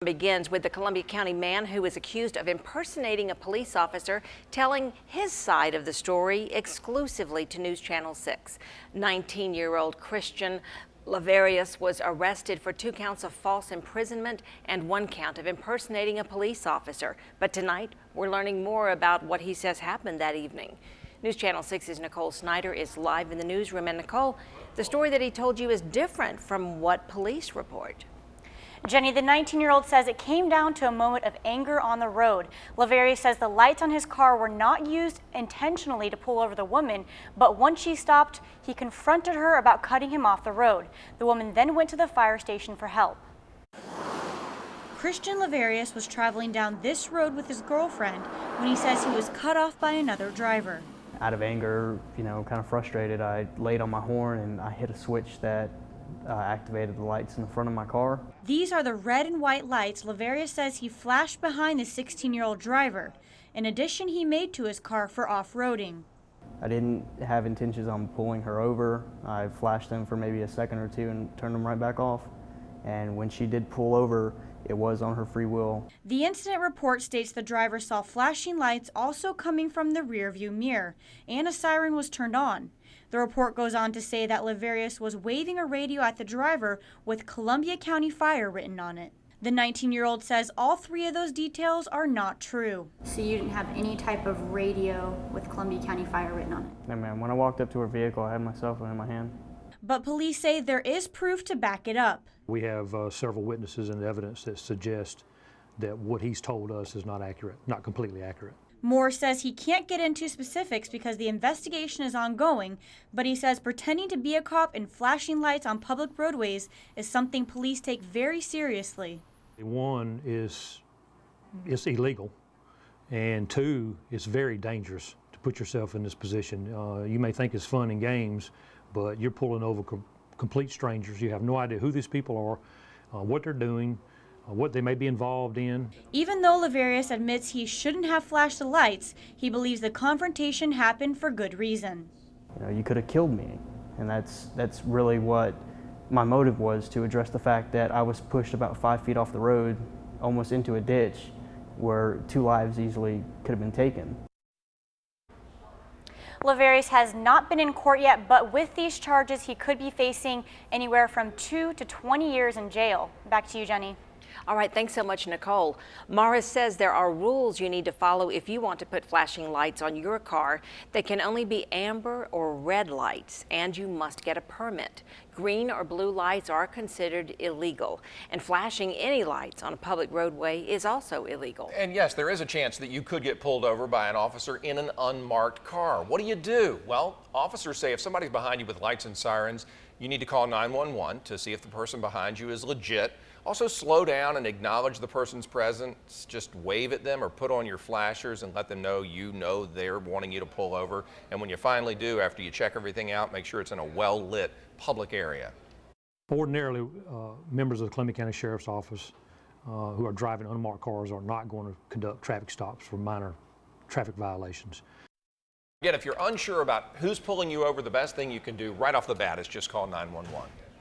begins with the Columbia County man who is accused of impersonating a police officer telling his side of the story exclusively to News Channel 6. 19-year-old Christian Laverius was arrested for 2 counts of false imprisonment and 1 count of impersonating a police officer. But tonight, we're learning more about what he says happened that evening. News Channel 6's Nicole Snyder is live in the newsroom. And Nicole, the story that he told you is different from what police report. Jenny, the 19-year-old says it came down to a moment of anger on the road. Laverius says the lights on his car were not used intentionally to pull over the woman, but once she stopped, he confronted her about cutting him off the road. The woman then went to the fire station for help. Christian Laverius was traveling down this road with his girlfriend when he says he was cut off by another driver. Out of anger, kind of frustrated, I laid on my horn and I hit a switch that activated the lights in the front of my car. These are the red and white lights Laverius says he flashed behind the 16-year-old driver. In addition, he made to his car for off-roading. I didn't have intentions on pulling her over. I flashed them for maybe a second or two and turned them right back off. And when she did pull over, it was on her free will. The incident report states the driver saw flashing lights also coming from the rearview mirror, and a siren was turned on. The report goes on to say that Laverius was waving a radio at the driver with Columbia County Fire written on it. The 19-year-old says all 3 of those details are not true. So you didn't have any type of radio with Columbia County Fire written on it? No, ma'am. When I walked up to her vehicle, I had my cell phone in my hand. But police say there is proof to back it up. We have several witnesses and evidence that suggest that what he's told us is not accurate, not completely accurate. Moore says he can't get into specifics because the investigation is ongoing, but he says pretending to be a cop and flashing lights on public roadways is something police take very seriously. 1 it's illegal, and 2, it's very dangerous to put yourself in this position. You may think it's fun and games, but you're pulling over complete strangers. You have no idea who these people are, what they're doing, what they may be involved in. Even though Laverius admits he shouldn't have flashed the lights, he believes the confrontation happened for good reason. You could have killed me, and that's really what my motive was, to address the fact that I was pushed about 5 feet off the road, almost into a ditch, where 2 lives easily could have been taken. Laverius has not been in court yet, but with these charges, he could be facing anywhere from 2 to 20 years in jail. Back to you, Jenny. All right, thanks so much, Nicole. Morris says there are rules you need to follow if you want to put flashing lights on your car. They can only be amber or red lights, and you must get a permit. Green or blue lights are considered illegal, and flashing any lights on a public roadway is also illegal. And yes, there is a chance that you could get pulled over by an officer in an unmarked car. What do? Well, officers say if somebody's behind you with lights and sirens, you need to call 911 to see if the person behind you is legit. Also, slow down and acknowledge the person's presence. Just wave at them or put on your flashers and let them know they're wanting you to pull over. And when you finally do, after you check everything out, make sure it's in a well-lit public area. Ordinarily, members of the Columbia County Sheriff's Office who are driving unmarked cars are not going to conduct traffic stops for minor traffic violations. Again, if you're unsure about who's pulling you over, the best thing you can do right off the bat is just call 911.